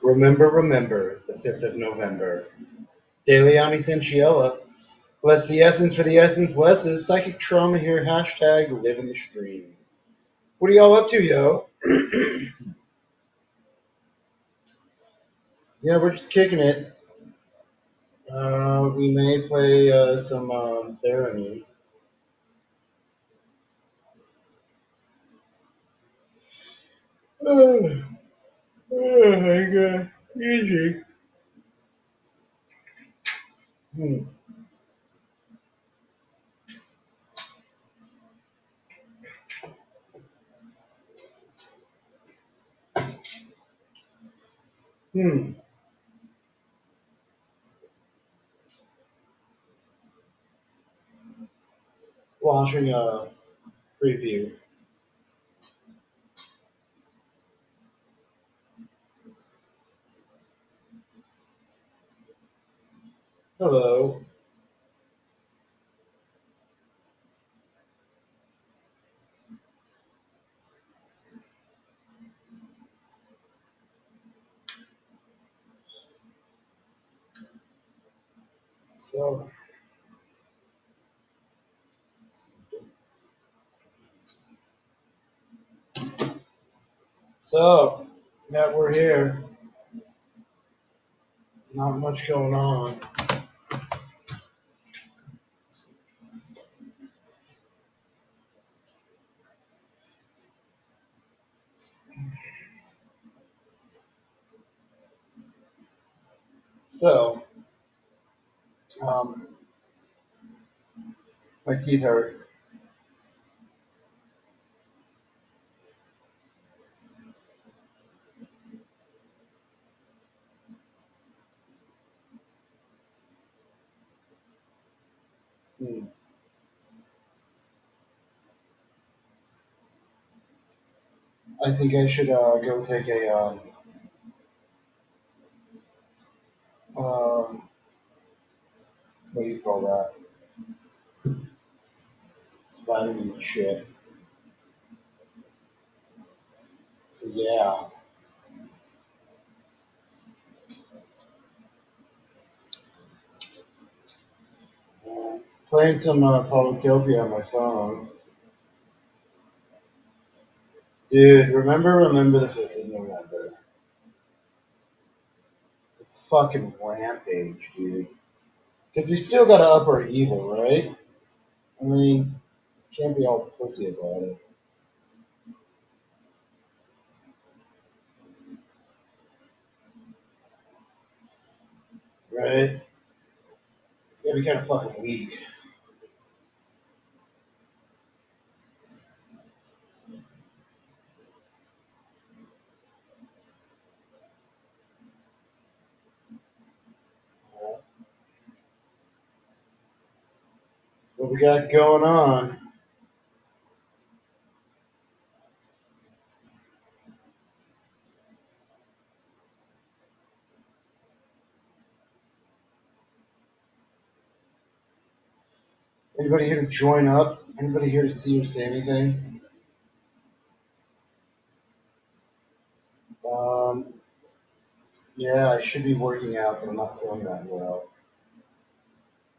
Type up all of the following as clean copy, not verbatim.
Remember, remember, the 5th of November. De Leone Sanciella. Bless the essence for the essence blesses. Psychic trauma here. Hashtag live in the stream. What are y'all up to, yo? Yeah, we're just kicking it. We may play some Barony. Oh, my god. Easy. Hmm. Hmm. Watching a preview. Hello. So, yeah, we're here. Not much going on. So, um, my teeth hurt. Hmm. I think I should go take a what do you call that? It's vitamin shit. So yeah, playing some Polytopia on my phone. Dude, remember the 5th of November. It's fucking rampage, dude. Because we still gotta up our evil, right? I mean, can't be all pussy about it, right? It's gotta be kind of fucking weak. What we got going on? Anybody here to join up? Anybody here to see or say anything? Um, yeah, I should be working out, but I'm not feeling that well.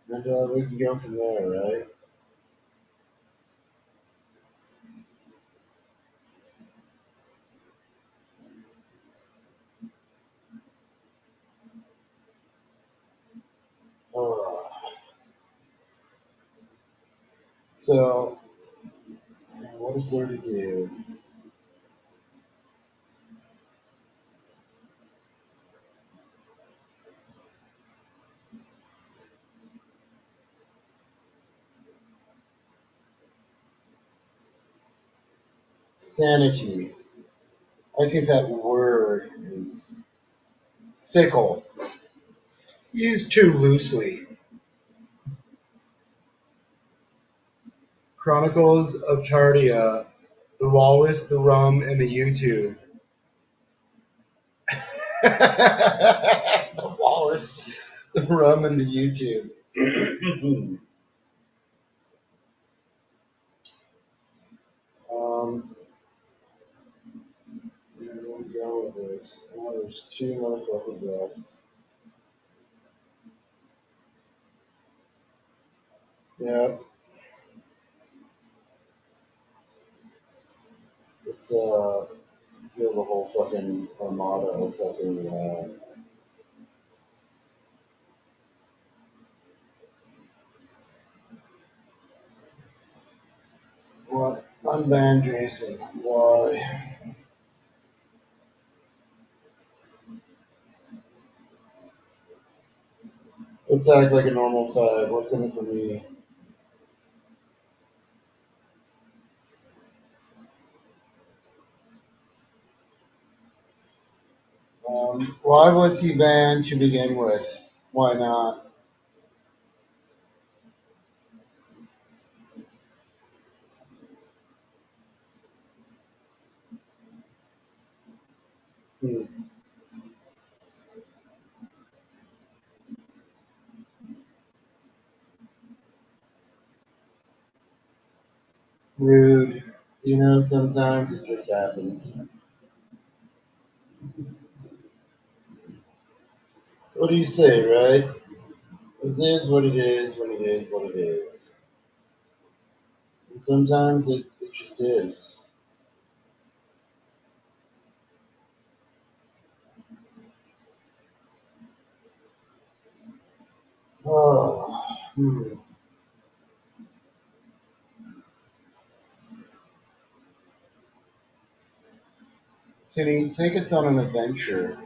And we can go from there, right? Uh, so, what is there to do? Sanity. I think that word is fickle, used too loosely. Chronicles of Tardia, the Walrus, the Rum, and the YouTube. The Walrus, the Rum, and the YouTube. um, go with this? Oh, there's two motherfuckers left. Yeah, it's build a whole fucking armada of fucking what? Unban Jason. Why? Let's act like a normal fag. What's in it for me? Why was he banned to begin with? Why not? Hmm. Rude. You know, sometimes it just happens. What do you say, right? It is what it is when it is what it is. And sometimes it just is. Oh, hmm. Can he take us on an adventure?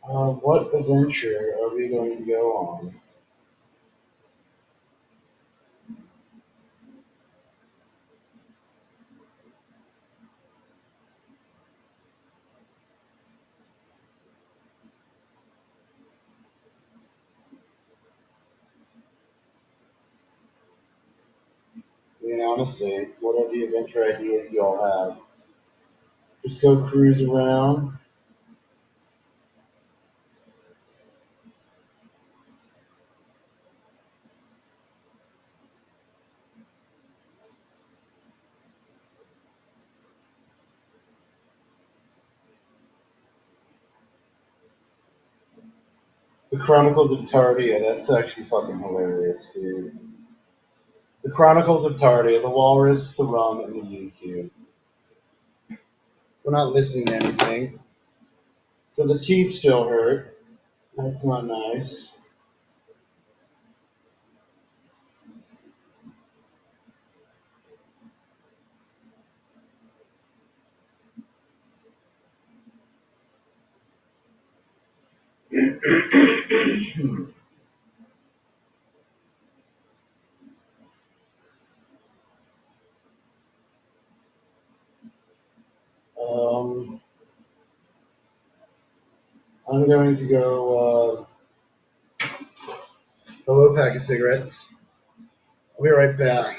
What adventure are we going to go on? I mean, honestly, what are the adventure ideas you all have? Just go cruise around? The Chronicles of Tardia, that's actually fucking hilarious, dude. The Chronicles of Tardia, the Walrus, the Rum, and the YouTube. We're not listening to anything. So the teeth still hurt. That's not nice. um, I'm going to go a low pack of cigarettes. I'll be right back.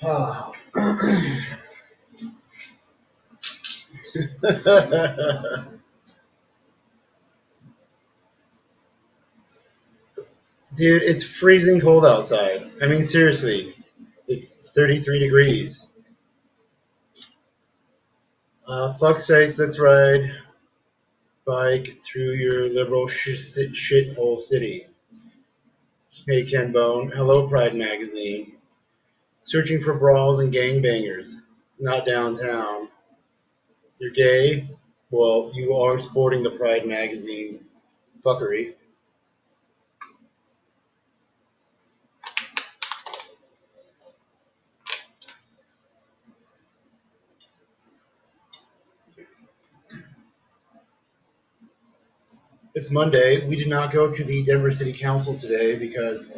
Oh. Dude, it's freezing cold outside. I mean, seriously, it's 33 degrees. Fuck sakes, let's ride bike through your liberal shithole city. Hey, Ken Bone. Hello, Pride Magazine. Searching for brawls and gangbangers. Not downtown. You're gay? Well, you are sporting the Pride Magazine fuckery. It's Monday. We did not go to the Denver City Council today because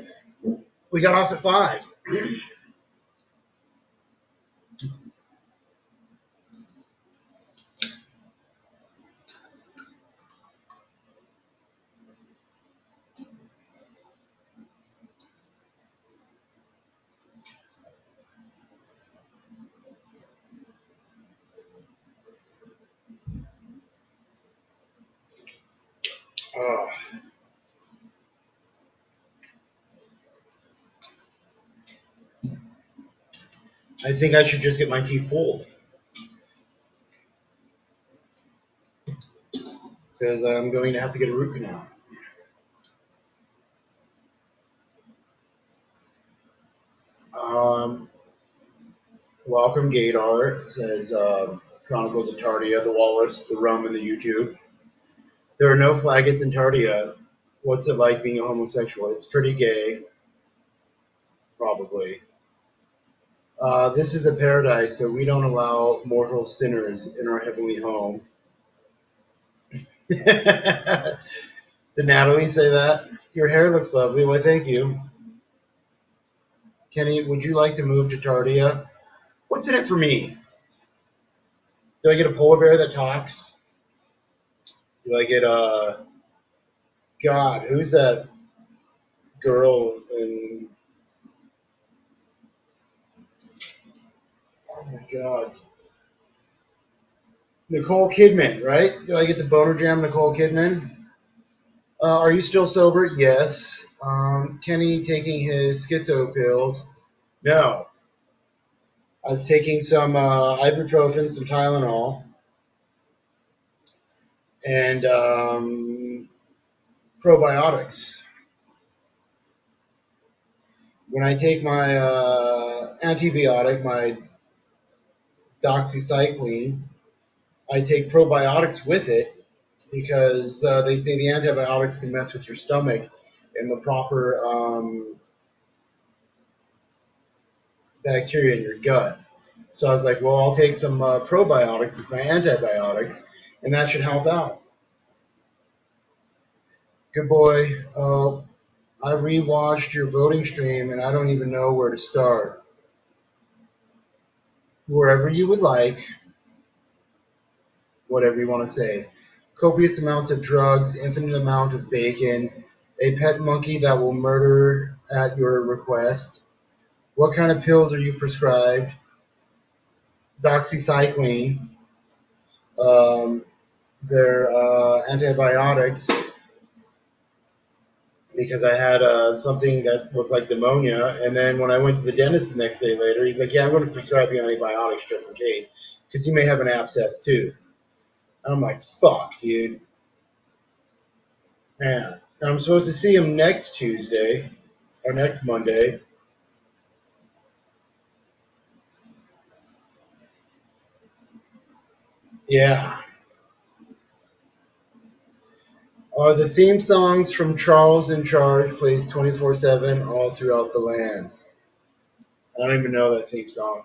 we got off at 5. Oh, I think I should just get my teeth pulled because I'm going to have to get a root canal. Um, Welcome, Gator, says Chronicles of Tardia, the Walrus, the Rum, and the YouTube. There are no faggots in Tardia. What's it like being a homosexual? It's pretty gay, probably. This is a paradise, so we don't allow mortal sinners in our heavenly home. Did Natalie say that? Your hair looks lovely. Why, thank you. Kenny, would you like to move to Tardia? What's in it for me? Do I get a polar bear that talks? Do I get a God? Who's that girl? And oh my God, Nicole Kidman, right? Do I get the boner jam, Nicole Kidman? Are you still sober? Yes. Kenny taking his schizo pills? No. I was taking some ibuprofen, some Tylenol, and probiotics. When I take my antibiotic, my doxycycline, I take probiotics with it because they say the antibiotics can mess with your stomach and the proper bacteria in your gut. So I was like, well, I'll take some probiotics with my antibiotics, and that should help out. Good boy. I rewatched your voting stream, and I don't even know where to start. Wherever you would like, whatever you want to say. Copious amounts of drugs, infinite amount of bacon, a pet monkey that will murder at your request. What kind of pills are you prescribed? Doxycycline. Um, they're antibiotics because I had something that looked like pneumonia. And then when I went to the dentist the next day later, he's like, yeah, I'm going to prescribe you antibiotics just in case because you may have an abscessed tooth. And I'm like, fuck, dude. Man. And I'm supposed to see him next Tuesday or next Monday. Yeah. Are the theme songs from Charles in Charge plays 24/7 all throughout the lands? I don't even know that theme song.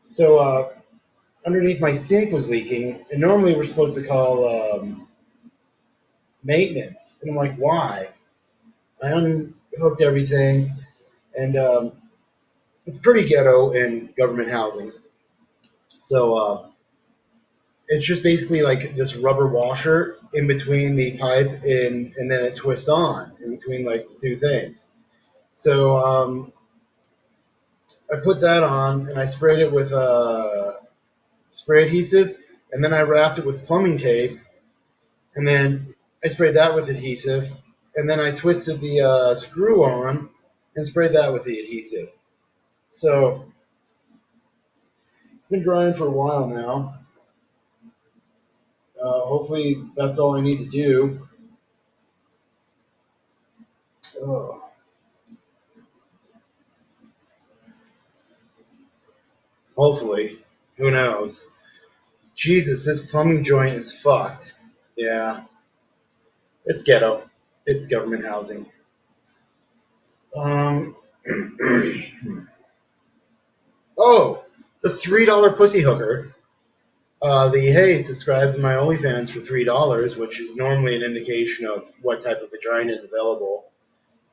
So underneath my sink was leaking, and normally we're supposed to call maintenance. And I'm like, why? I unhooked everything, and it's pretty ghetto in government housing. So it's just basically like this rubber washer in between the pipe and then it twists on in between like the two things. So I put that on and I sprayed it with spray adhesive, and then I wrapped it with plumbing tape, and then I sprayed that with adhesive, and then I twisted the screw on and sprayed that with the adhesive. So it's been drying for a while now. Hopefully that's all I need to do. Oh, hopefully, who knows? Jesus, this plumbing joint is fucked. Yeah, it's ghetto. It's government housing. Um. Oh, the $3 pussy hooker. The hey, subscribe to my OnlyFans for $3, which is normally an indication of what type of vagina is available.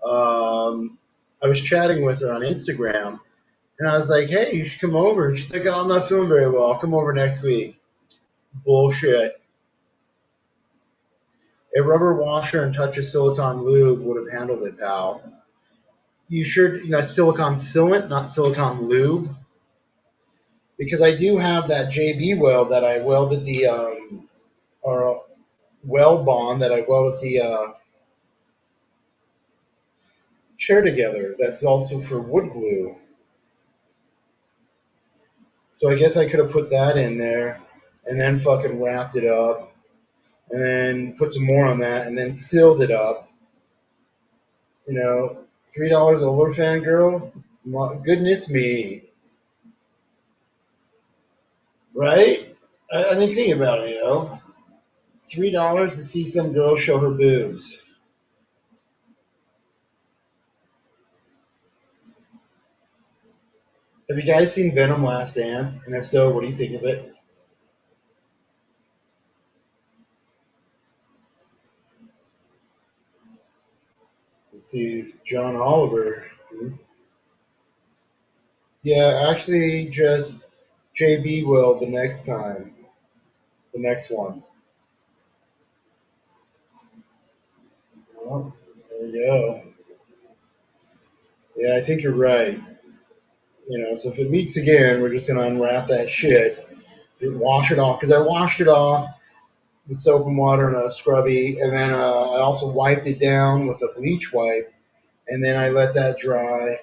I was chatting with her on Instagram, and I was like, "Hey, you should come over." And she's like, "Oh, I'm not feeling very well. I'll come over next week." Bullshit. A rubber washer and touch of silicone lube would have handled it, pal. You sure that's silicone sealant, not silicone lube? Because I do have that JB weld that I welded the or weld bond that I welded the chair together. That's also for wood glue. So I guess I could have put that in there and then fucking wrapped it up and then put some more on that and then sealed it up. You know, $3 older fan girl? Goodness me. Right? I mean, think about it, $3 to see some girl show her boobs. Have you guys seen Venom Last Dance? And if so, what do you think of it? Let's see, John Oliver. Yeah, actually, just JB will the next time. The next one. Well, there you go. Yeah, I think you're right. So if it leaks again, we're just gonna unwrap that shit, wash it off. Because I washed it off with soap and water and a scrubby, and then I also wiped it down with a bleach wipe, and then I let that dry,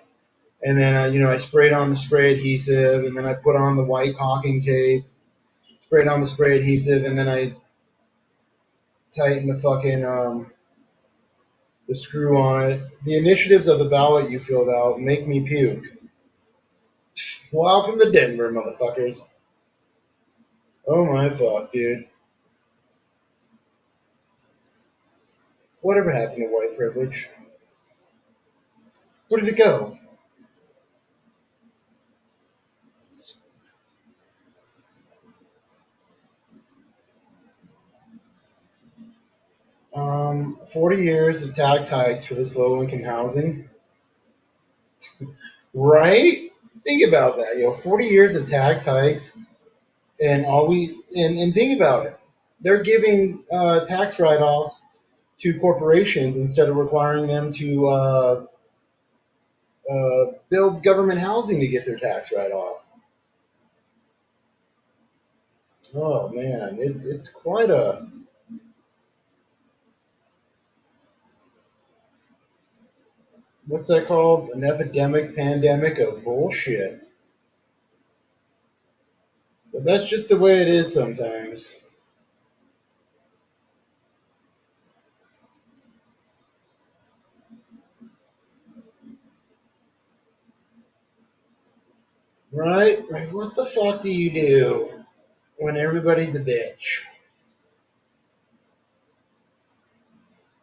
and then I sprayed on the spray adhesive, and then I put on the white caulking tape, sprayed on the spray adhesive, and then I tightened the fucking the screw on it. The initiatives of the ballot you filled out make me puke. Welcome to Denver, motherfuckers. Oh my fuck, dude. Whatever happened to white privilege? Where did it go? 40 years of tax hikes for this low income housing. Right? Think about that, 40 years of tax hikes, and and think about it. They're giving tax write offs to corporations instead of requiring them to build government housing to get their tax write off. Oh man, it's quite a what's that called? An epidemic, pandemic of bullshit. But that's just the way it is sometimes. Right? Right. What the fuck do you do when everybody's a bitch?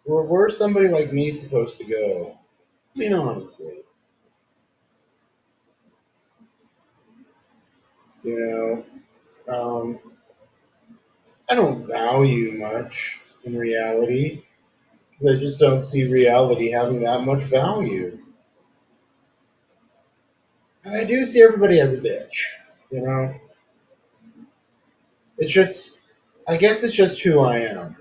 Where's somebody like me supposed to go? I mean, honestly, you um, I don't value much in reality because I just don't see reality having that much value. And I do see everybody as a bitch. You know, it's just, I guess it's just who I am.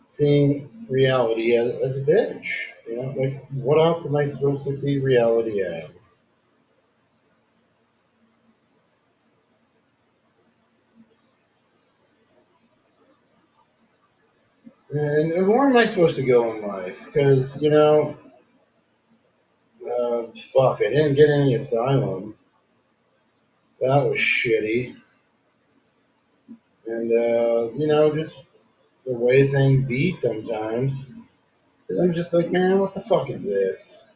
Seeing reality as a bitch. You know, like what else am I supposed to see reality as? And where am I supposed to go in life? Because fuck, I didn't get any asylum. That was shitty. And just the way things be sometimes. I'm just like, man, what the fuck is this?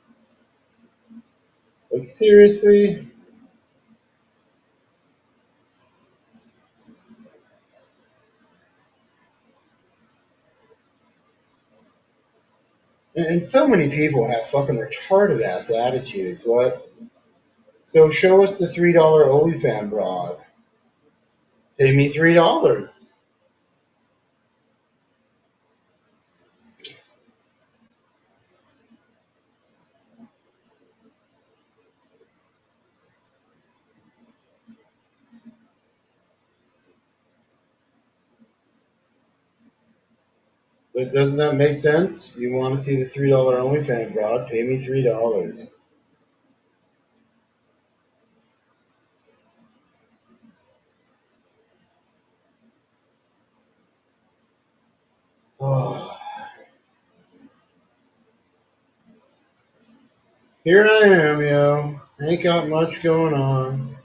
Like seriously? And so many people have fucking retarded ass attitudes. What? So show us the $3 OnlyFans broad. Pay me $3. But doesn't that make sense? You want to see the $3 OnlyFans broad? Pay me $3. Oh, here I am, yo. Ain't got much going on.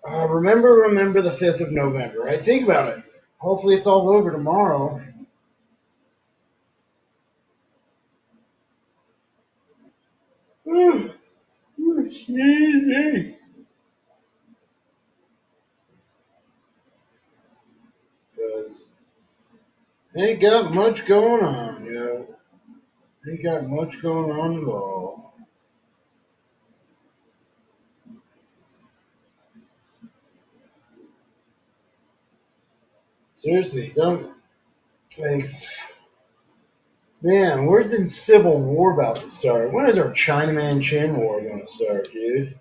Remember the 5th of November, right? Think about it. Hopefully it's all over tomorrow. Because ain't got much going on, yo. Ain't got much going on at all. Seriously, don't like man, where's the Civil War about to start? When is our Chinaman Chin War gonna start, dude?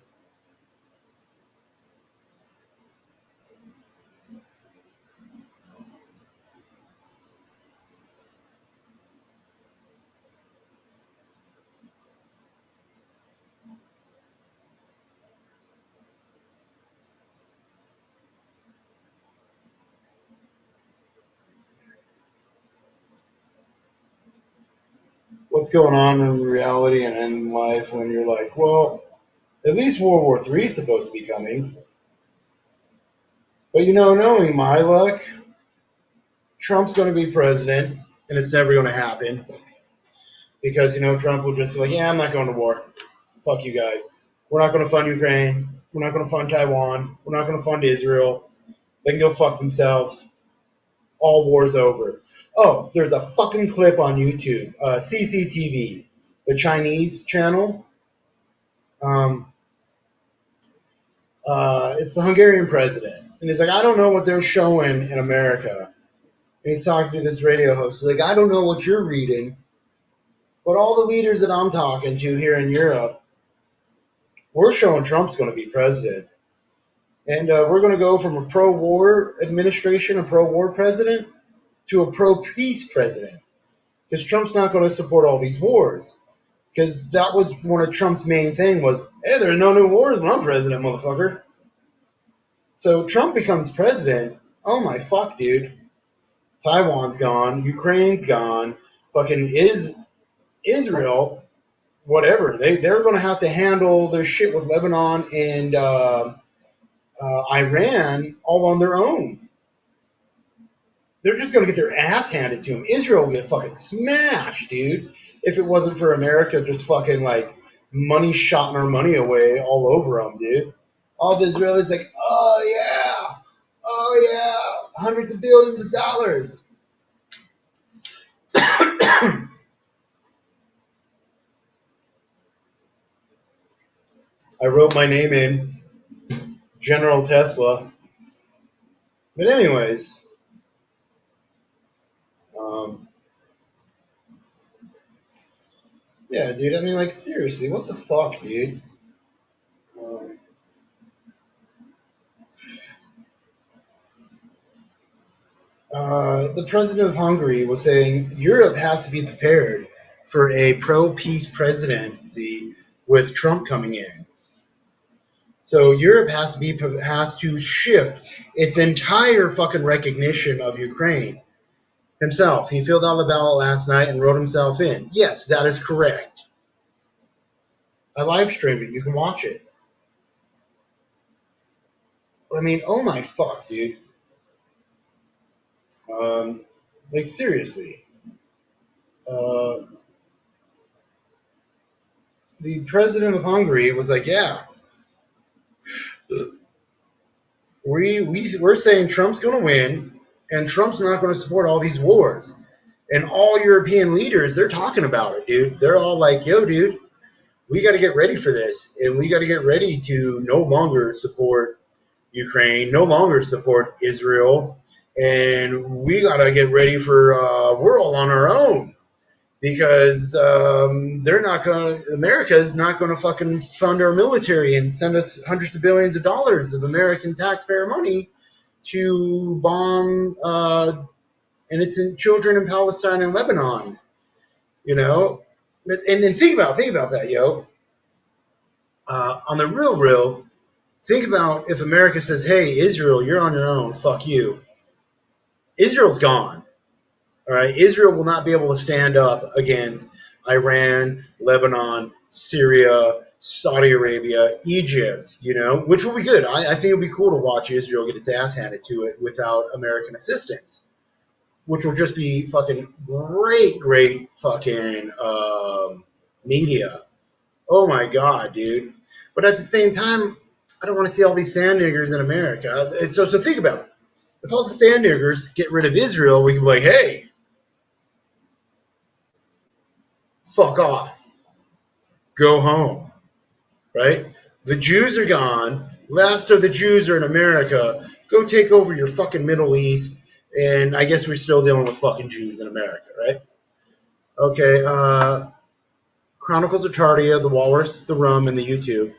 What's going on in reality and in life when you're like, well, at least World War III is supposed to be coming. But knowing my luck, Trump's going to be president, and it's never going to happen because Trump will just be like, "Yeah, I'm not going to war. Fuck you guys. We're not going to fund Ukraine. We're not going to fund Taiwan. We're not going to fund Israel. They can go fuck themselves. All war's over." Oh, there's a fucking clip on YouTube, CCTV, the Chinese channel. Um, it's the Hungarian president, and he's like, "I don't know what they're showing in America." And he's talking to this radio host. He's like, "I don't know what you're reading, but all the leaders that I'm talking to here in Europe, we're showing Trump's going to be president. And we're going to go from a pro war administration, a pro war president, to a pro peace president. Because Trump's not going to support all these wars. Because that was one of Trump's main thing was, hey, there are no new wars when I'm president, motherfucker. So Trump becomes president. Oh my fuck, dude. Taiwan's gone. Ukraine's gone. Fucking Israel, whatever. They're going to have to handle their shit with Lebanon and Iran all on their own. They're just going to get their ass handed to them. Israel will get fucking smashed, dude. If it wasn't for America just fucking like money shotting our money away all over them, dude. All the Israelis like, oh yeah, hundreds of billions of dollars. I wrote my name in General Tesla. But anyways, um, yeah, dude. I mean, like seriously, what the fuck, dude? Um, the president of Hungary was saying Europe has to be prepared for a pro-peace presidency with Trump coming in. So Europe has to shift its entire fucking recognition of Ukraine himself. He filled out the ballot last night and wrote himself in. Yes, that is correct. I live streamed it. You can watch it. I mean, oh my fuck, dude. Like seriously. Uh, the president of Hungary was like, yeah, we're saying Trump's going to win, and Trump's not going to support all these wars. And all European leaders, they're talking about it, dude. They're all like, yo, dude, we got to get ready for this. And we got to get ready to no longer support Ukraine, no longer support Israel. And we got to get ready for we're all on our own because they're not going to, America is not going to fucking fund our military and send us hundreds of billions of dollars of American taxpayer money to bomb innocent children in Palestine and Lebanon, you know? And then think about that, yo. On the real, think about if America says, hey, Israel, you're on your own, fuck you. Israel's gone. All right, Israel will not be able to stand up against Iran, Lebanon, Syria, Saudi Arabia, Egypt, which will be good. I think it'll be cool to watch Israel get its ass handed to it without American assistance, which will just be fucking great fucking media. Oh my God, dude. But at the same time, I don't want to see all these sand niggers in America. So think about it. If all the sand niggers get rid of Israel, we can be like, hey, fuck off. Go home. Right? The Jews are gone. Last of the Jews are in America. Go take over your fucking Middle East. And I guess we're still dealing with fucking Jews in America, right? Okay, Chronicles of Tardia, The Walrus, The Rum, and the YouTube.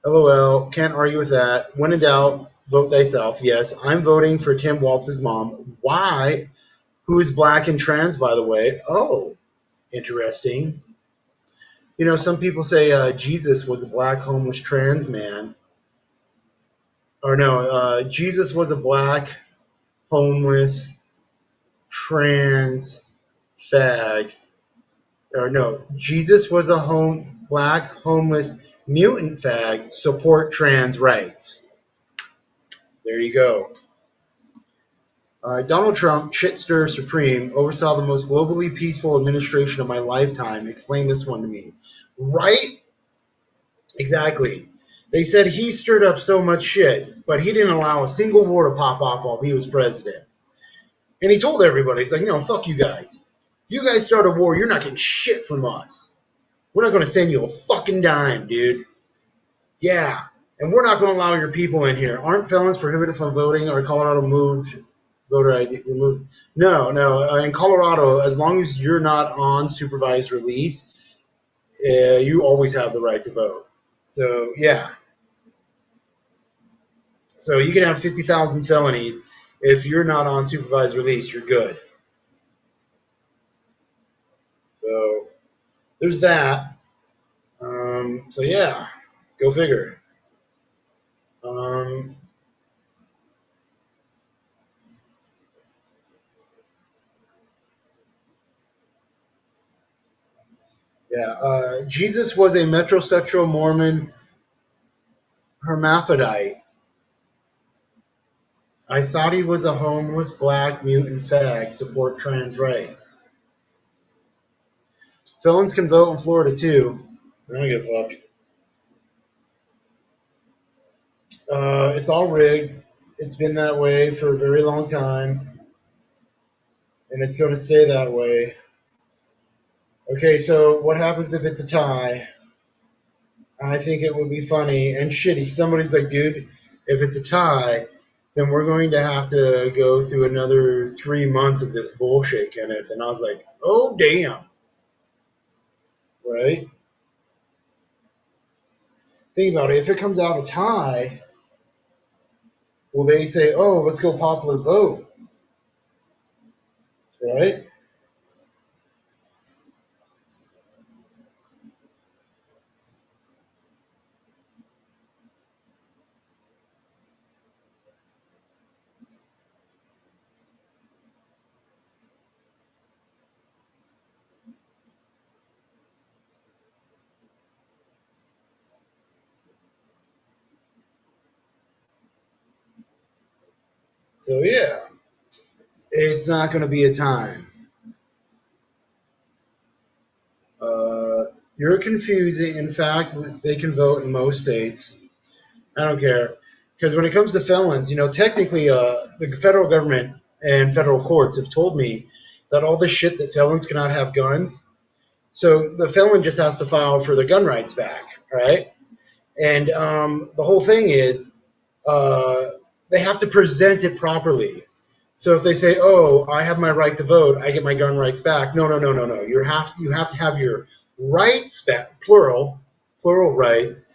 LOL, can't argue with that. When in doubt, vote thyself. Yes, I'm voting for Tim Waltz's mom. Why? Who is black and trans, by the way. Oh, interesting. Some people say Jesus was a black homeless trans man. Or no, Jesus was a black homeless trans fag. Or no, Jesus was a black homeless mutant fag. Support trans rights. There you go. Donald Trump, shitster supreme, oversaw the most globally peaceful administration of my lifetime. Explain this one to me. Right? Exactly. They said he stirred up so much shit, but he didn't allow a single war to pop off while he was president. And he told everybody, he's like, no, fuck you guys. If you guys start a war, you're not getting shit from us. We're not going to send you a fucking dime, dude. Yeah. And we're not going to allow your people in here. Aren't felons prohibited from voting, or Colorado moved voter ID removed? No. In Colorado, as long as you're not on supervised release, you always have the right to vote. So, yeah. So you can have 50,000 felonies. If you're not on supervised release, you're good. So there's that. So yeah, go figure. Um, Jesus was a metrosexual Mormon hermaphrodite. I thought he was a homeless black mutant fag. Support trans rights. Felons can vote in Florida too. I don't give a fuck. It's all rigged. It's been that way for a very long time, and it's going to stay that way. Okay, so what happens if it's a tie? I think it would be funny and shitty. Somebody's like, dude, if it's a tie, then we're going to have to go through another 3 months of this bullshit, Kenneth. And I was like, oh, damn. Right? Think about it. If it comes out a tie, will they say, oh, let's go popular vote? Right? So yeah, it's not going to be a time. Uh, you're confusing. In fact, they can vote in most states. I don't care. Because when it comes to felons, technically, the federal government and federal courts have told me that all this shit that felons cannot have guns. So the felon just has to file for the gun rights back, right? And the whole thing is uh, they have to present it properly. So if they say, "Oh, I have my right to vote, I get my gun rights back," no, no, no, no, no. You have to have your rights back, plural rights,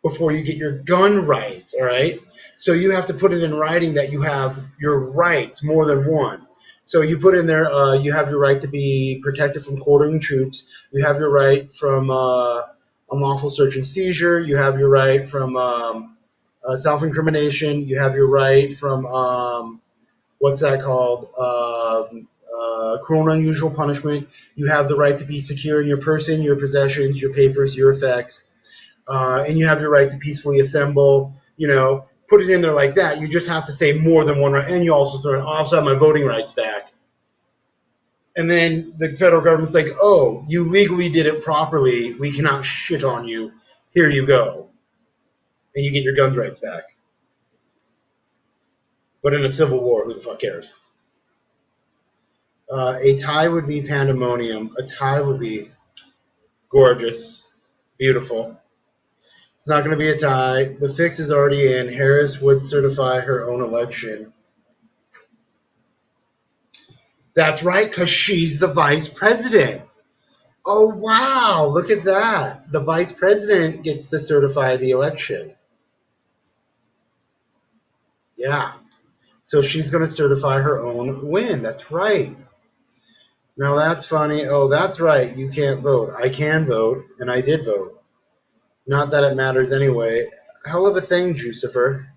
before you get your gun rights. All right. So you have to put it in writing that you have your rights, more than one. So you put in there, you have your right to be protected from quartering troops. You have your right from unlawful search and seizure. You have your right from self-incrimination. You have your right from what's that called? Cruel and unusual punishment. You have the right to be secure in your person, your possessions, your papers, your effects, and you have your right to peacefully assemble. Put it in there like that. You just have to say more than one right, and you also throw in, also have my voting rights back. And then the federal government's like, "Oh, you legally did it properly. We cannot shit on you. Here you go," and you get your guns rights back. But in a civil war, who the fuck cares? A tie would be pandemonium. A tie would be gorgeous, beautiful. It's not going to be a tie. The fix is already in. Harris would certify her own election. That's right, because she's the vice president. Oh, wow. Look at that. The vice president gets to certify the election. Yeah. So she's going to certify her own win. That's right. Now that's funny. Oh, that's right. You can't vote. I can vote, and I did vote. Not that it matters anyway. Hell of a thing, Jucifer.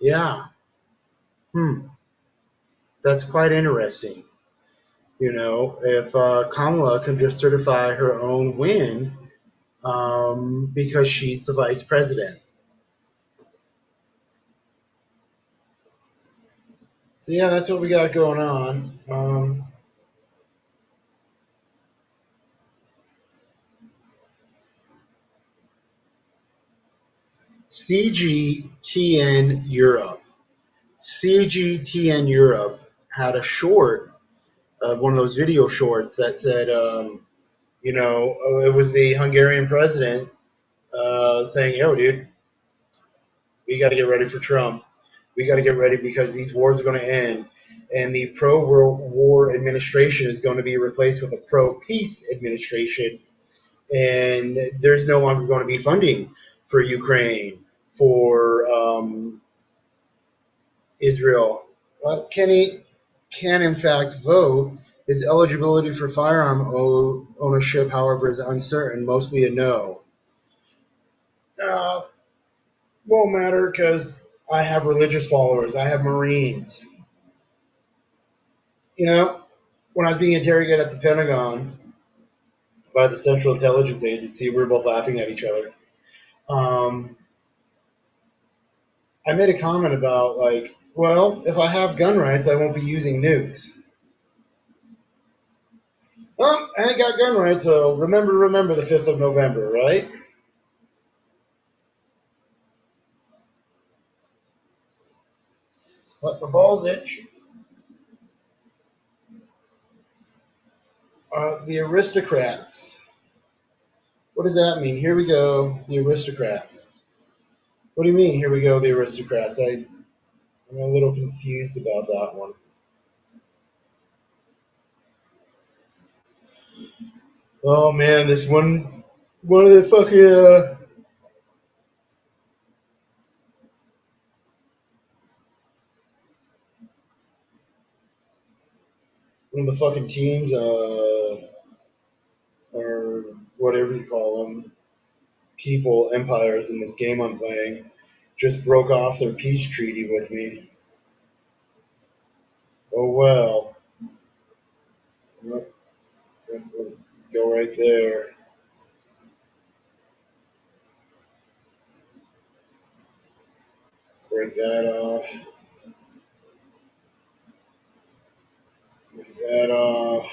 Yeah. Hmm. That's quite interesting. If Kamala can just certify her own win because she's the vice president. So yeah, that's what we got going on. CGTN Europe. CGTN Europe had a short, one of those video shorts that said, it was the Hungarian president saying, "Yo, dude, we got to get ready for Trump. We got to get ready because these wars are going to end. And the pro war administration is going to be replaced with a pro peace administration. And there's no longer going to be funding for Ukraine, for Israel. Kenny can, in fact, vote. His eligibility for firearm ownership, however, is uncertain, mostly a no. Uh, won't matter because I have religious followers. I have Marines. You know, when I was being interrogated at the Pentagon by the Central Intelligence Agency, we were both laughing at each other. Um, I made a comment about, like, well, if I have gun rights, I won't be using nukes. Well, I ain't got gun rights, so remember the 5th of November, right? Let the balls itch. The aristocrats. What does that mean? Here we go, the aristocrats. What do you mean, here we go, the aristocrats? I'm a little confused about that one. Oh man, this one of the fucking one of the fucking teams, or whatever you call them, people, empires in this game I'm playing, just broke off their peace treaty with me. Oh well. Yep, yep, yep. Go right there. Break that off. That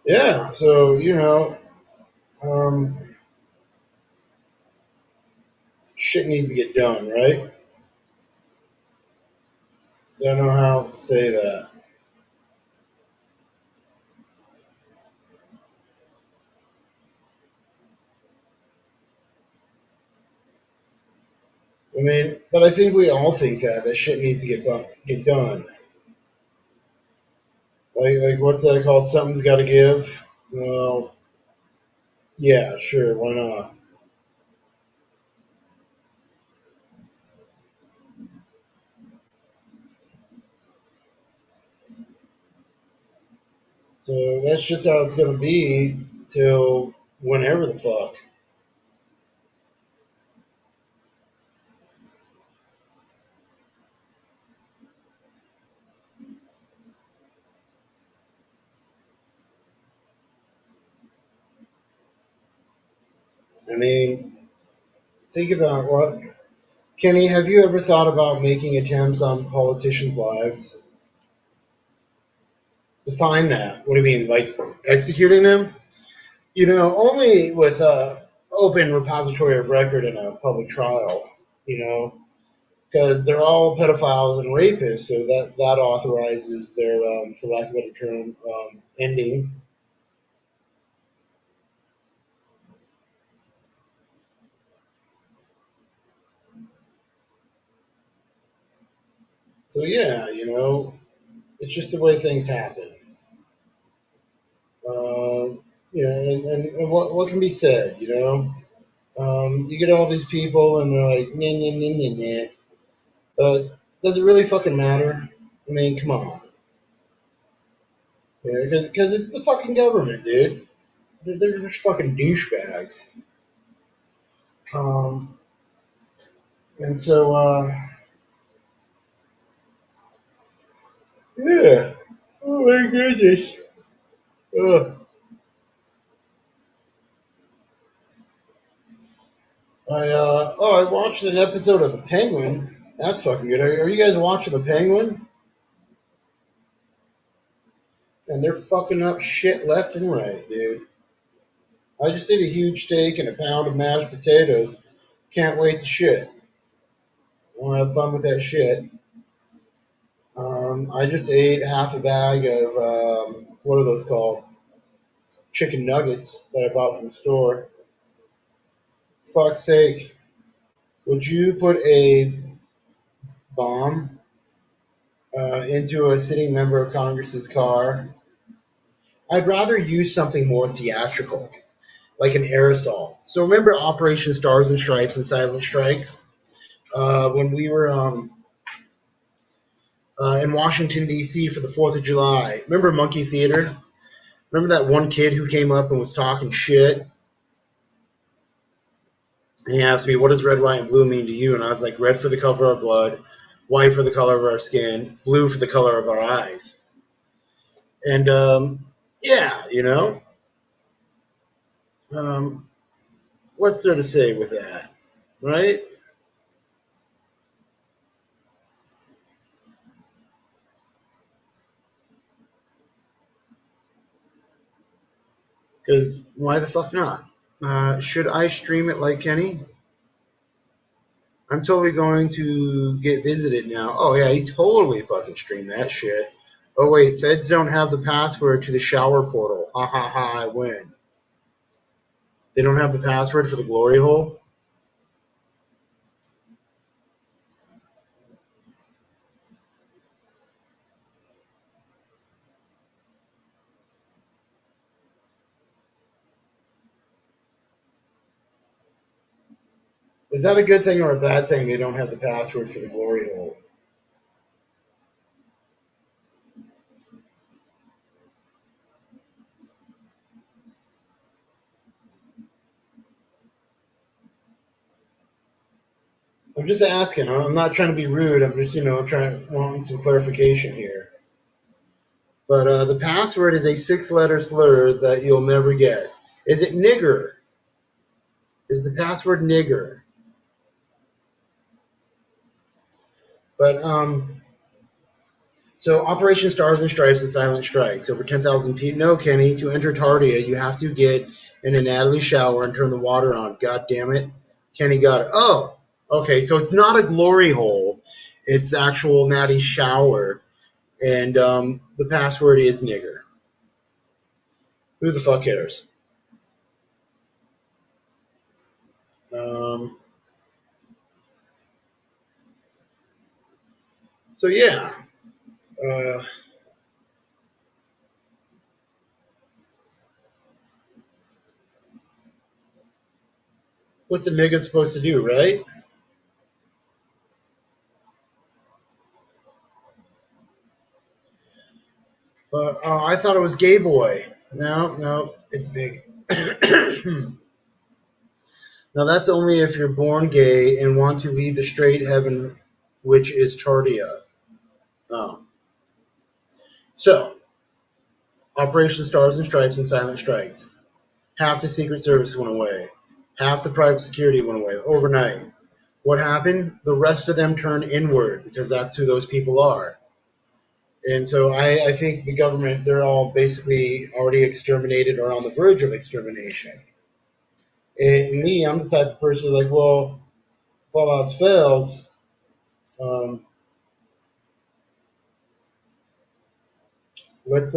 yeah. So um, shit needs to get done, right? Don't know how else to say that. I mean, but I think we all think that shit needs to get done. Like what's that called? Something's got to give. Well, yeah, sure, why not? So that's just how it's gonna be till whenever the fuck. I mean, think about what Kenny. Have you ever thought about making attempts on politicians' lives? Define that. What do you mean, like executing them? Only with a open repository of record in a public trial. You know, because they're all pedophiles and rapists, so that authorizes their, for lack of a better term, ending. So yeah, it's just the way things happen. And what can be said? You get all these people and they're like, nah, nah, nah, nah, nah. But does it really fucking matter? I mean, come on. Because it's the fucking government, dude. They're just fucking douchebags. Um, and so, yeah. Oh my goodness. Ugh. I watched an episode of The Penguin. That's fucking good. Are you guys watching The Penguin? And they're fucking up shit left and right, dude. I just ate a huge steak and a pound of mashed potatoes. Can't wait to shit. I want to have fun with that shit. I just ate half a bag of what are those called? Chicken nuggets that I bought from the store. Fuck's sake! Would you put a bomb into a sitting member of Congress's car? I'd rather use something more theatrical, like an aerosol. So remember Operation Stars and Stripes and Silent Strikes? When we were in Washington D.C. for the Fourth of July. Remember Monkey Theater? Remember that one kid who came up and was talking shit? And he asked me, "What does red, white, and blue mean to you?" And I was like, "Red for the color of our blood, white for the color of our skin, blue for the color of our eyes." And yeah, um, what's there to say with that, right? Because why the fuck not? Should I stream it like Kenny? I'm totally going to get visited now. Oh yeah, he totally fucking streamed that shit. Oh wait, feds don't have the password to the shower portal. Ha ha ha! I win. They don't have the password for the glory hole. Is that a good thing or a bad thing? They don't have the password for the glory hole. I'm just asking. I'm not trying to be rude. I'm just trying wanting some clarification here. But the password is a six-letter slur that you'll never guess. Is it nigger? Is the password nigger? But so Operation Stars and Stripes and Silent Strikes. Over 10,000 people. No, Kenny, to enter Tardia, you have to get in a Natalie shower and turn the water on. God damn it. Kenny got it. Oh, okay. So it's not a glory hole. It's actual Natty shower. And the password is nigger. Who the fuck cares? Um, so yeah. Uh, what's a nigga supposed to do, right? I thought it was gay boy. No, no, it's big. Now that's only if you're born gay and want to leave the straight heaven, which is Tardia. Oh. So, Operation Stars and Stripes and Silent Strikes. Half the Secret Service went away. Half the private security went away overnight. What happened? The rest of them turned inward because that's who those people are. And so I think the government, they're all basically already exterminated or on the verge of extermination. And me, I'm the type of person like, well, if all else fails, um, let's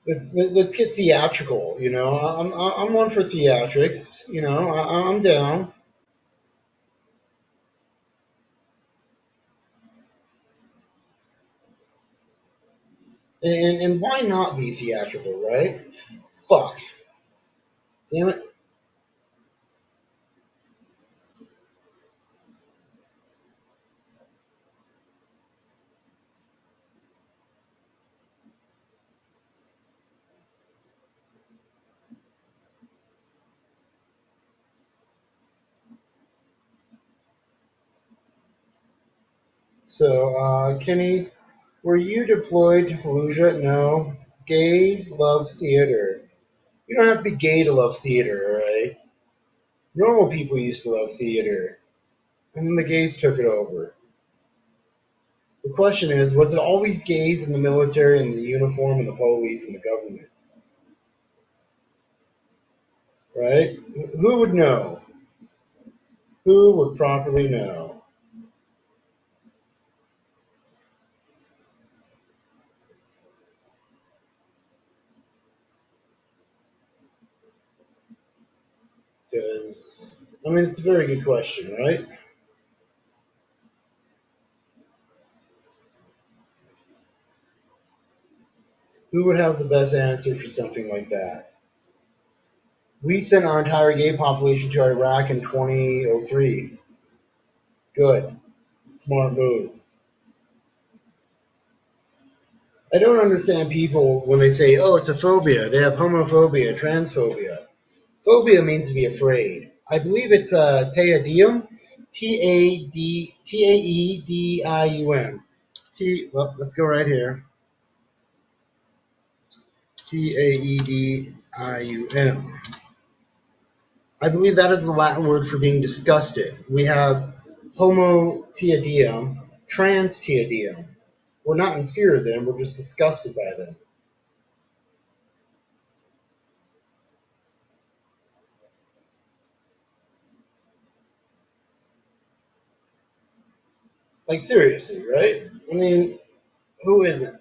let's get theatrical. You know, I'm one for theatrics. You know, I'm down. And why not be theatrical, right? Fuck, damn it. So, Kenny, were you deployed to Fallujah? No. Gays love theater. You don't have to be gay to love theater, all right? Normal people used to love theater, and then the gays took it over. The question is, was it always gays in the military and the uniform and the police and the government? Right? Who would know? Who would properly know? Because, I mean, it's a very good question, right? Who would have the best answer for something like that? We sent our entire gay population to Iraq in 2003. Good. Smart move. I don't understand people when they say, oh, it's a phobia. They have homophobia, transphobia. Phobia means to be afraid. I believe it's teadium, Taedium. Well, let's go right here. Taedium. I believe that is the Latin word for being disgusted. We have homo teadium, trans teadium. We're not in fear of them, we're just disgusted by them. Like, seriously, right? I mean, who isn't?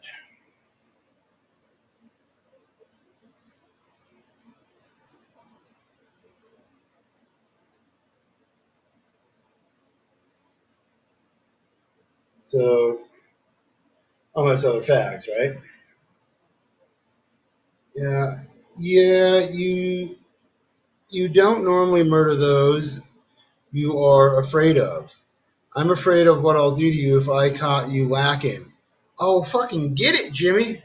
So, unless other facts, right? Yeah, yeah. You don't normally murder those you are afraid of. I'm afraid of what I'll do to you if I caught you lacking. Oh, fucking get it, Jimmy.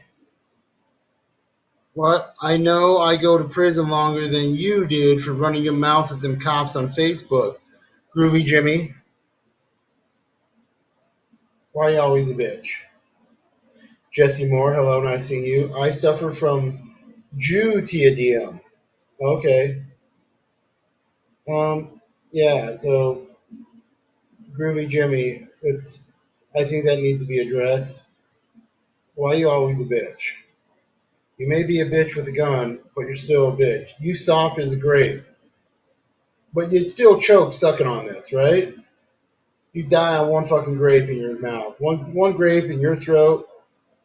What? I know I go to prison longer than you did for running your mouth at them cops on Facebook. Groovy Jimmy. Why you always a bitch? Jesse Moore, hello, nice seeing you. I suffer from Jew TDM. Okay. Yeah, so Groovy Jimmy, it's I think that needs to be addressed. Why you always a bitch? You may be a bitch with a gun, but you're still a bitch. You soft as a grape, but you'd still choke sucking on this, right? You die on one fucking grape in your mouth, one grape in your throat.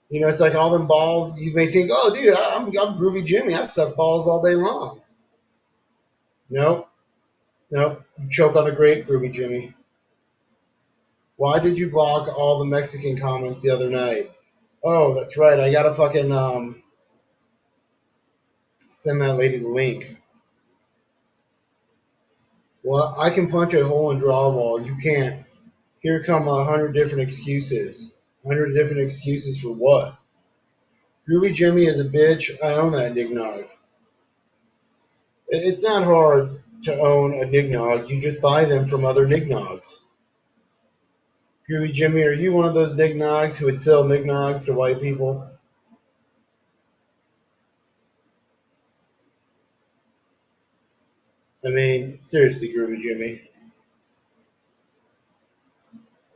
You know, it's like all them balls. You may think, oh, dude, I'm Groovy Jimmy. I suck balls all day long. Nope, nope. You choke on a grape, Groovy Jimmy. Why did you block all the Mexican comments the other night? Oh, that's right. I gotta fucking send that lady the link. Well, I can punch a hole in drywall. You can't. Here come 100 different excuses. 100 different excuses for what? Groovy Jimmy is a bitch. I own that Dignog. It's not hard to own a Dignog. You just buy them from other Nignogs. Groovy Jimmy, are you one of those Nignogs who would sell Nignogs to white people? I mean, seriously, Groovy Jimmy.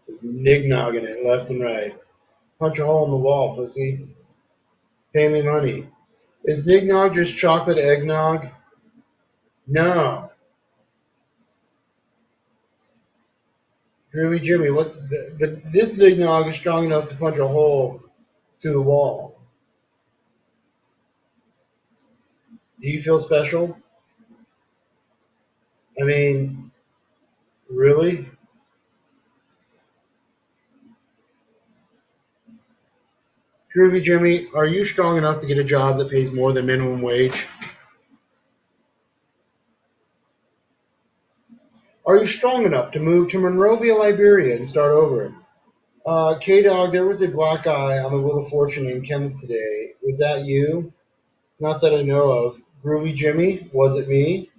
Just Nignogging it left and right. Punch a hole in the wall, pussy. Pay me money. Is Nignog just chocolate eggnog? No. Groovy Jimmy, what's this Nignog is strong enough to punch a hole through the wall. Do you feel special? I mean, really? Groovy Jimmy, are you strong enough to get a job that pays more than minimum wage? Are you strong enough to move to Monrovia, Liberia and start over? K Dog, there was a black guy on the Wheel of Fortune named Kenneth today. Was that you? Not that I know of. Groovy Jimmy, was it me?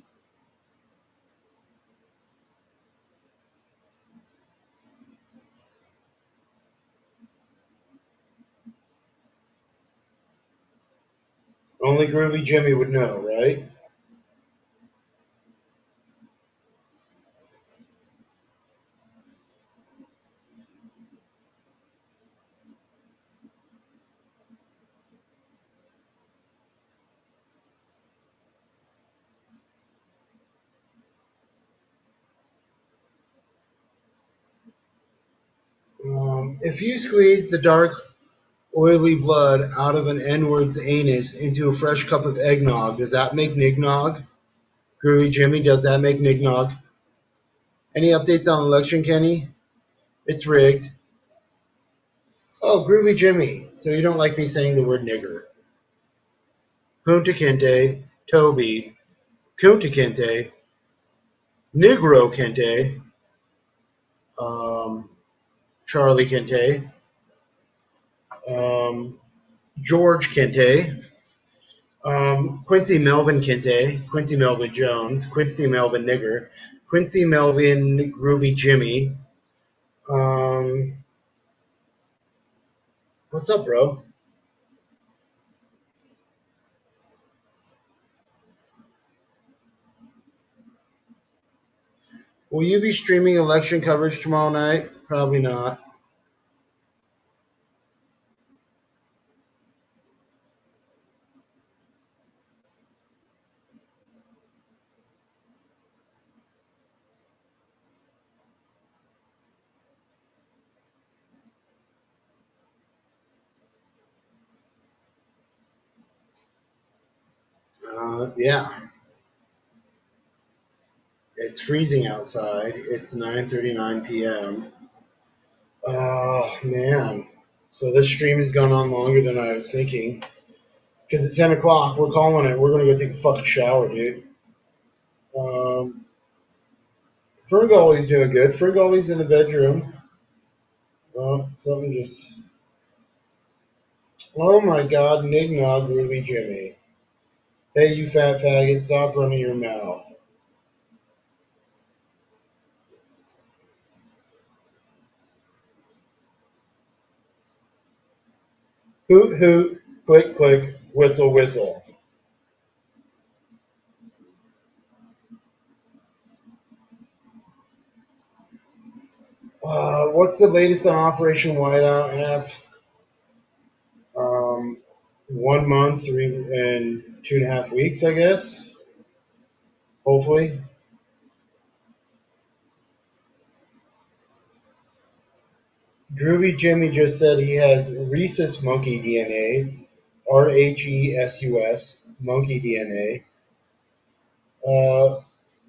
Only Groovy Jimmy would know, right? If you squeeze the dark, oily blood out of an N-word's anus into a fresh cup of eggnog, does that make nignog? Groovy Jimmy, does that make nignog? Any updates on election, Kenny? It's rigged. Oh, Groovy Jimmy. So you don't like me saying the word nigger. Punta Kente, Toby, Kunta Kente, Negro Kente, um, Charlie Kente, um, George Kente, Quincy Melvin Kente, Quincy Melvin Jones, Quincy Melvin Nigger, Quincy Melvin Groovy Jimmy. Um, what's up, bro? Will you be streaming election coverage tomorrow night? Probably not. Yeah, it's freezing outside. It's 9:39 p.m. Oh man, so this stream has gone on longer than I was thinking. Because at 10 o'clock, we're calling it. We're gonna go take a fucking shower, dude. Um, Ferngully's doing good. Ferngully's in the bedroom. Something just. Oh my God, Nignog, Groovy Jimmy. Hey, you fat faggot, stop running your mouth. Hoot hoot, click click, whistle whistle. What's the latest on Operation Whiteout app? 1 month, 3 and 2.5 weeks, I guess. Hopefully. Groovy Jimmy just said he has rhesus monkey DNA, RHESUS, monkey DNA.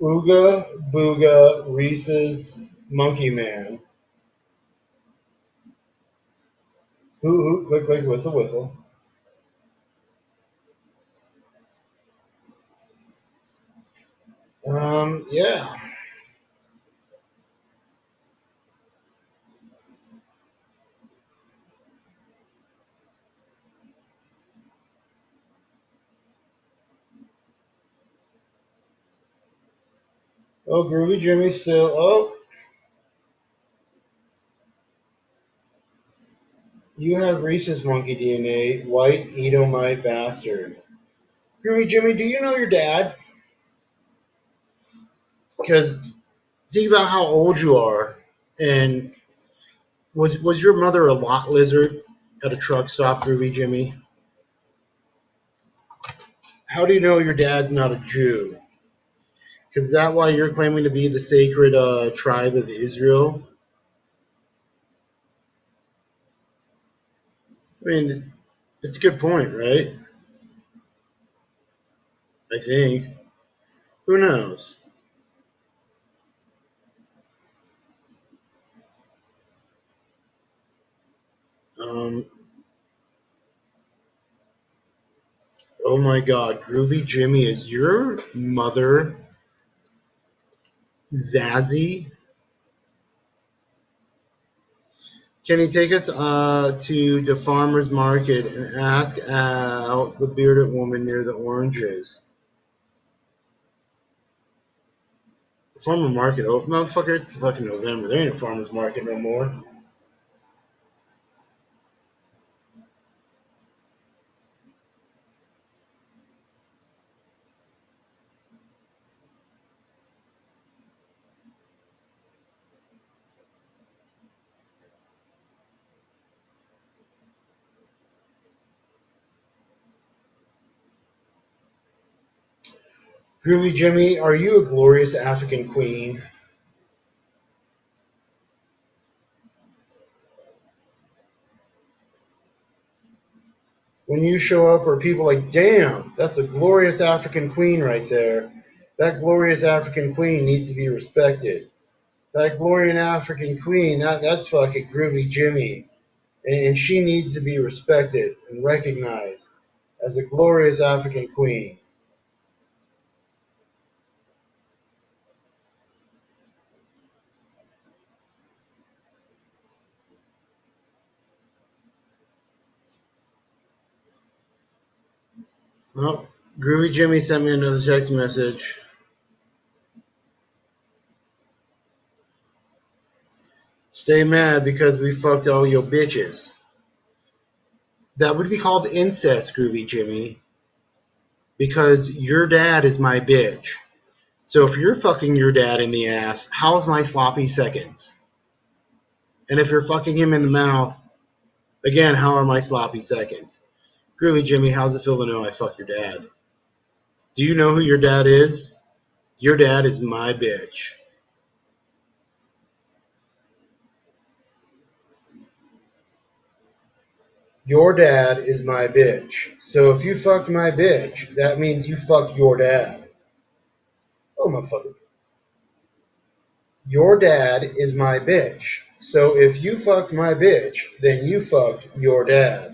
Ooga Booga Reese's Monkey Man. Hoo hoo, click click, whistle whistle. Yeah. Oh, Groovy Jimmy still. Oh, you have Reese's Monkey DNA, white Edomite bastard. Groovy Jimmy, do you know your dad? Because think about how old you are, and was your mother a lot lizard at a truck stop, Groovy Jimmy? How do you know your dad's not a Jew? Because is that why you're claiming to be the sacred tribe of Israel? I mean, it's a good point, right? I think. Who knows? Um, oh my God, Groovy Jimmy, is your mother Zazzy? Can he take us to the farmer's market and ask out the bearded woman near the oranges? The farmer market, oh motherfucker, it's fucking November. There ain't a farmer's market no more. Groovy Jimmy, are you a glorious African queen? When you show up, are people like, damn, that's a glorious African queen right there. That glorious African queen needs to be respected. That glorious African queen, that's fucking Groovy Jimmy. And she needs to be respected and recognized as a glorious African queen. Well, Groovy Jimmy sent me another text message. Stay mad because we fucked all your bitches. That would be called incest, Groovy Jimmy, because your dad is my bitch. So if you're fucking your dad in the ass, how's my sloppy seconds? And if you're fucking him in the mouth, again, how are my sloppy seconds? Groovy Jimmy, how's it feel to know I fuck your dad? Do you know who your dad is? Your dad is my bitch. Your dad is my bitch. So if you fucked my bitch, that means you fucked your dad. Oh, motherfucker. Your dad is my bitch. So if you fucked my bitch, then you fucked your dad.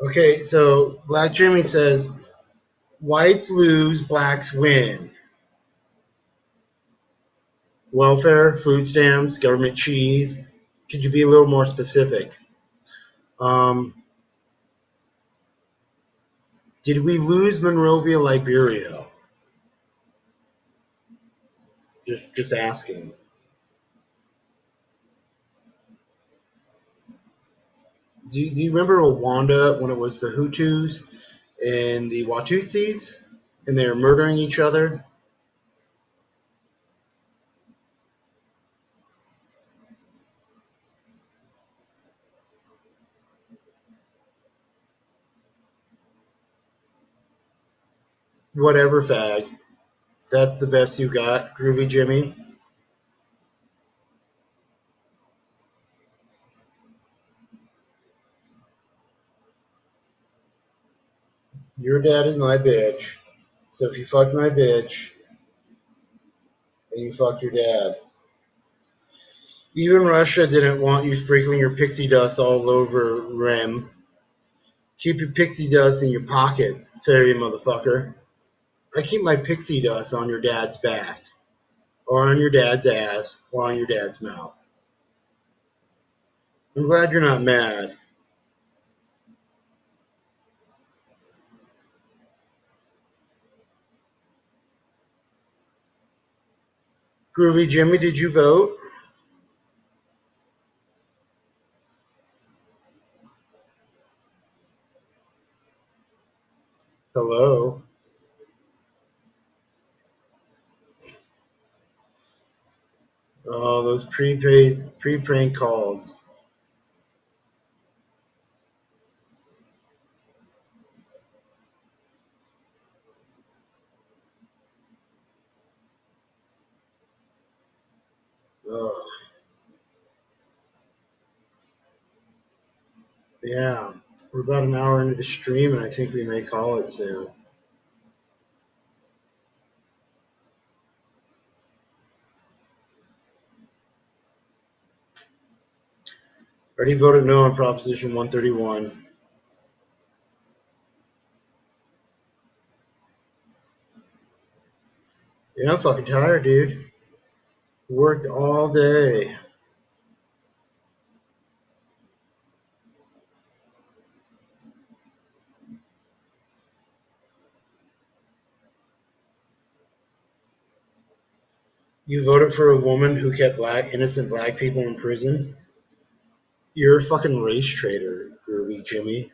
Okay, so Black Jimmy says, Whites lose, blacks win. Welfare, food stamps, government cheese. Could you be a little more specific? Um, did we lose Monrovia, Liberia? Just asking. Do you remember Rwanda when it was the Hutus and the Watutsis and they were murdering each other? Whatever, fag. That's the best you got, Groovy Jimmy. Your dad is my bitch. So if you fucked my bitch, then you fucked your dad. Even Russia didn't want you sprinkling your pixie dust all over Rem. Keep your pixie dust in your pockets, fairy motherfucker. I keep my pixie dust on your dad's back, or on your dad's ass, or on your dad's mouth. I'm glad you're not mad. Groovy Jimmy, did you vote? Hello. Oh, those prepaid pre-prank calls. Oh, yeah. We're about an hour into the stream, and I think we may call it soon. Already voted no on Proposition 131. Yeah, I'm fucking tired, dude. Worked all day. You voted for a woman who kept innocent black people in prison? You're a fucking race traitor, Groovy Jimmy.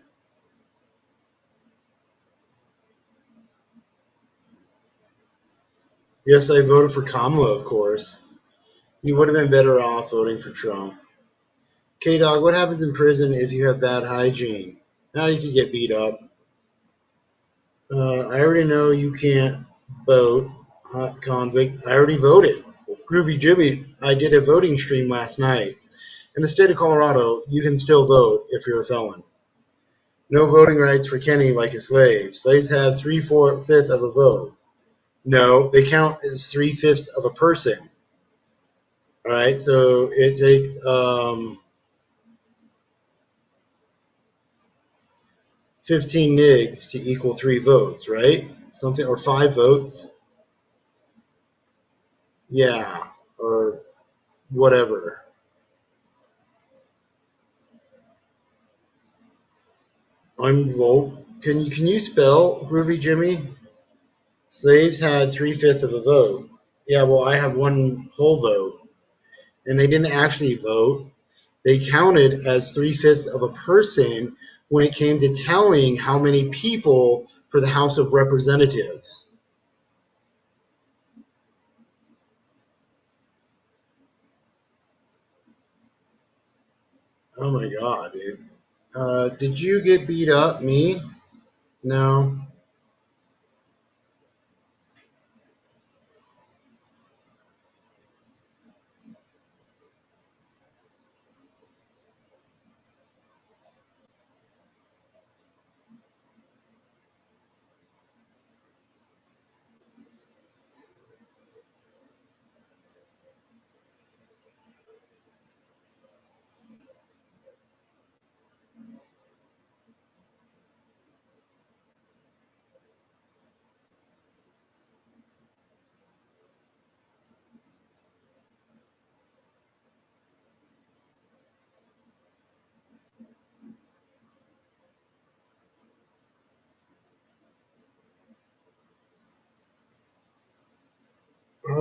Yes, I voted for Kamala, of course. You would have been better off voting for Trump. K Dog, what happens in prison if you have bad hygiene? Now you can get beat up. I already know you can't vote, hot convict. I already voted. Groovy Jimmy, I did a voting stream last night. In the state of Colorado, you can still vote if you're a felon. No voting rights for Kenny like a slave. Slaves have three-fifths of a vote. No, they count as three-fifths of a person. All right, so it takes 15 nigs to equal 3 votes, right? Something, or 5 votes. Yeah, or whatever. I'm Wolf. Can you spell Groovy Jimmy? Slaves had three-fifths of a vote. Yeah, well, I have one whole vote, and they didn't actually vote. They counted as three-fifths of a person when it came to telling how many people for the House of Representatives. Oh my god, dude. Did you get beat up? Me? No.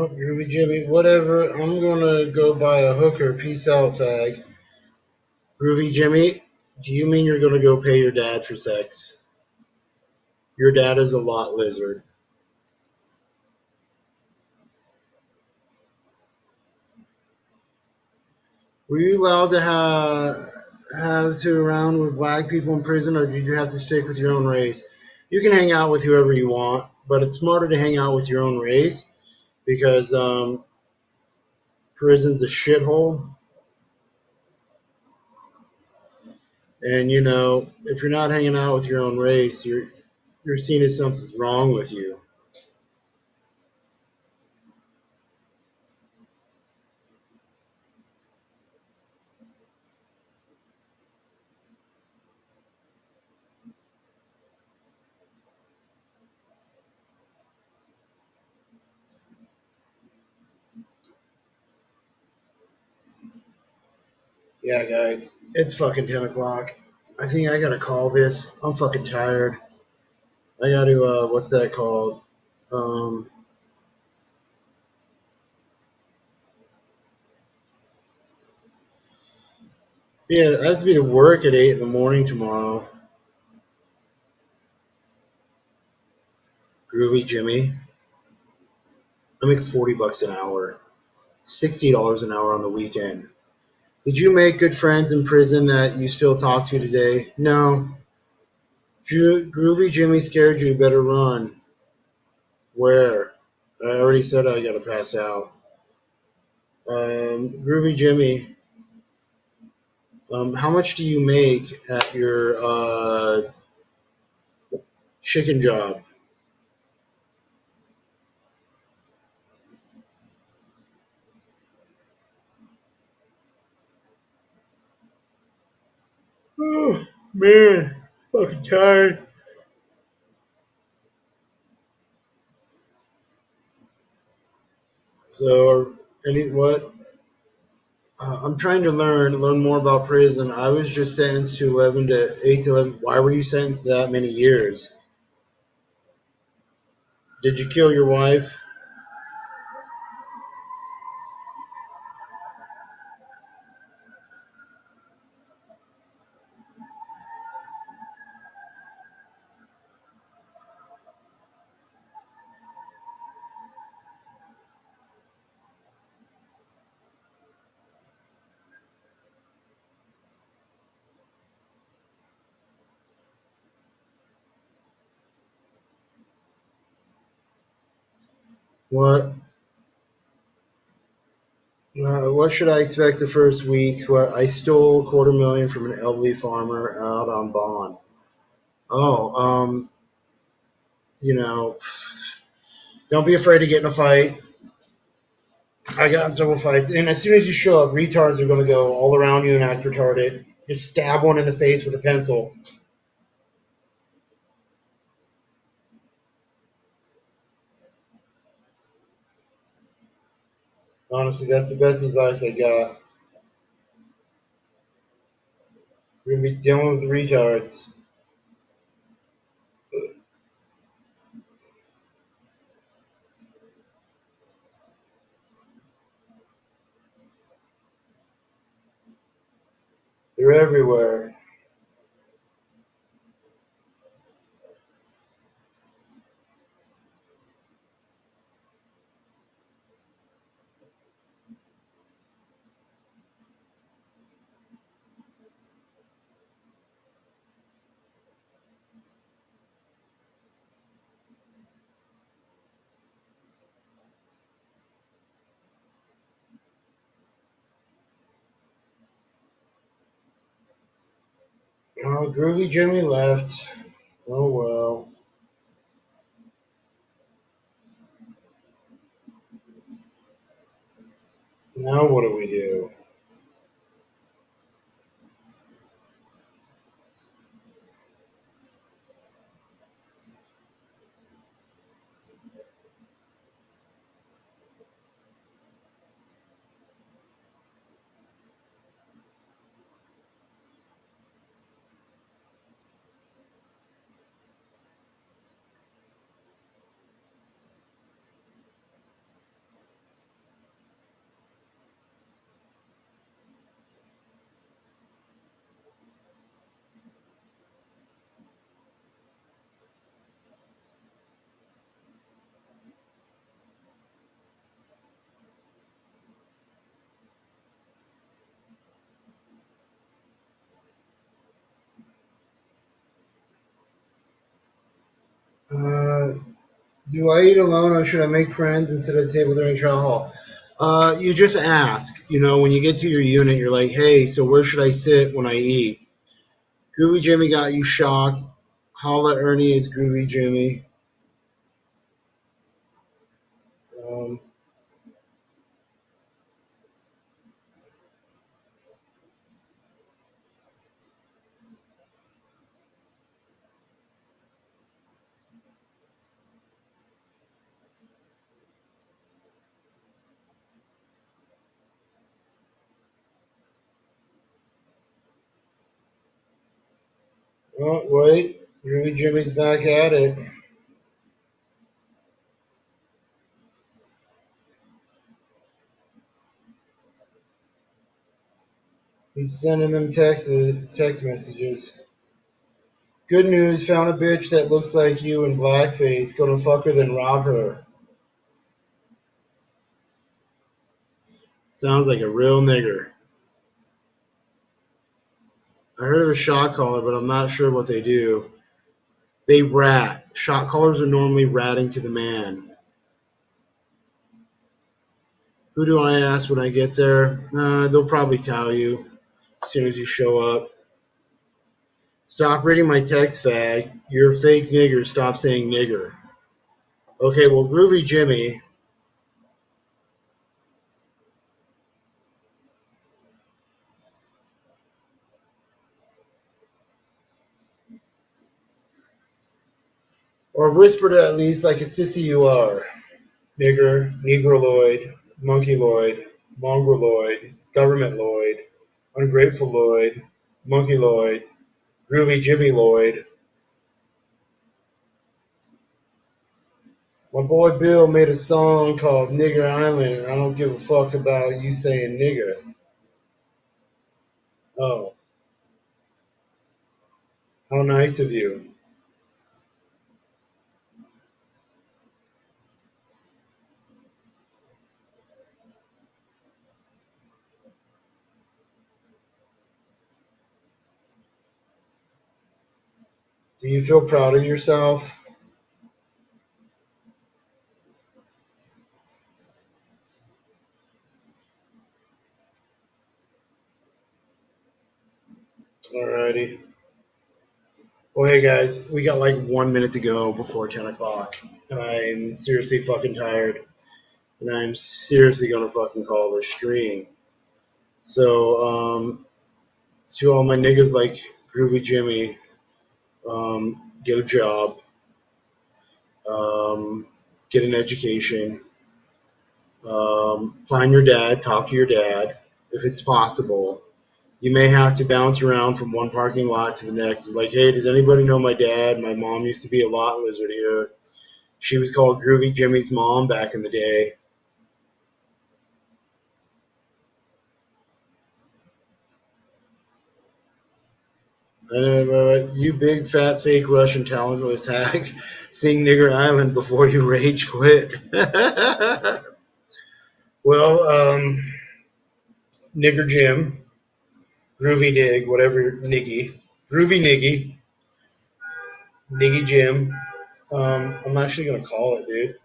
Groovy Jimmy, whatever. I'm gonna go buy a hooker. Peace out, fag. Groovy Jimmy, do you mean you're gonna go pay your dad for sex? Your dad is a lot lizard. Were you allowed to have to around with black people in prison, or did you have to stick with your own race? You can hang out with whoever you want, but it's smarter to hang out with your own race because prison's a shithole, and if you're not hanging out with your own race, you're seen as something's wrong with you. Yeah, guys, it's fucking 10 o'clock. I think I gotta call this. I'm fucking tired. I gotta what's that called? Um, yeah, I have to be at work at 8 in the morning tomorrow. Groovy Jimmy. I make $40 an hour, $60 an hour on the weekend. Did you make good friends in prison that you still talk to today? No. Groovy Jimmy scared you. Better run. Where? I already said I gotta pass out. Groovy Jimmy, how much do you make at your chicken job? Oh man, fucking tired. So, any what? I'm trying to learn more about prison. I was just sentenced to 8 to 11. Why were you sentenced that many years? Did you kill your wife? What? What should I expect the first week? What I stole a quarter million from an elderly farmer out on bond. Oh, you know, don't be afraid to get in a fight. I got in several fights, and as soon as you show up, retards are going to go all around you and act retarded. Just stab one in the face with a pencil. Honestly, that's the best advice I got. We're going to be dealing with the retards. They're everywhere. Oh, Groovy Jimmy left. Oh well. Now what do we do? Uh, do I eat alone or should I make friends and sit at a table during trial hall? You just ask. You know, when you get to your unit, you're like, hey, so where should I sit when I eat? Groovy Jimmy got you shocked. Holla Ernie is Groovy Jimmy. Um, oh, wait. Groovy Jimmy's back at it. He's sending them text messages. Good news, found a bitch that looks like you in blackface. Gonna fuck her, then rob her. Sounds like a real nigger. I heard of a shot caller, but I'm not sure what they do. They rat. Shot callers are normally ratting to the man. Who do I ask when I get there? They'll probably tell you as soon as you show up. Stop reading my text, fag. You're a fake nigger. Stop saying nigger. Okay, well, Groovy Jimmy, or whispered at least like a sissy you are. Nigger, Negroloid, Monkey Lloyd, Mongoloid, Government Lloyd, Ungrateful Lloyd, Monkey Lloyd, Groovy Jimmy Lloyd. My boy Bill made a song called Nigger Island, and I don't give a fuck about you saying nigger. Oh, how nice of you. Do you feel proud of yourself? Alrighty. Well, hey guys, we got like 1 minute to go before 10 o'clock, and I'm seriously fucking tired, and I'm seriously gonna fucking call this stream. So, to all my niggas like Groovy Jimmy, get a job, get an education, find your dad, talk to your dad if it's possible. You may have to bounce around from one parking lot to the next. Like, hey, does anybody know my dad? My mom used to be a lot lizard here. She was called Groovy Jimmy's mom back in the day. You big fat fake Russian talentless hack, sing Nigger Island before you rage quit. Well, Nigger Jim, Groovy Nig, whatever Niggy, Groovy Niggy, Niggy Jim. I'm actually gonna call it, dude.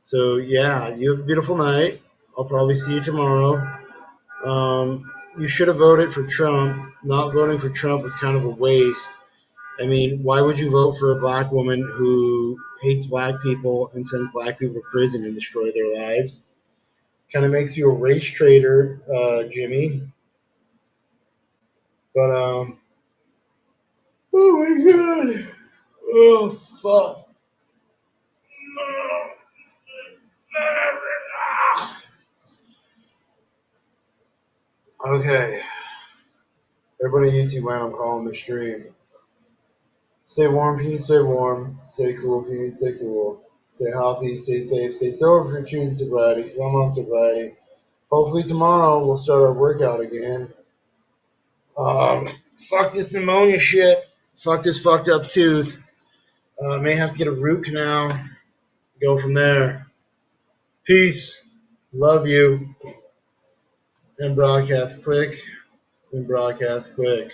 So yeah, you have a beautiful night. I'll probably see you tomorrow. You should have voted for Trump. Not voting for Trump was kind of a waste. I mean, why would you vote for a black woman who hates black people and sends black people to prison and destroy their lives? Kind of makes you a race traitor, Jimmy. But oh my god, oh fuck. Okay, everybody on YouTube land, I'm calling the stream. Stay warm, Pete. Stay warm. Stay cool, Pete. Stay cool. Stay healthy. Stay safe. Stay sober if you're choosing sobriety. Because I'm on sobriety. Hopefully tomorrow we'll start our workout again. Fuck this pneumonia shit. Fuck this fucked up tooth. May have to get a root canal. Go from there. Peace. Love you. And broadcast quick. And broadcast quick.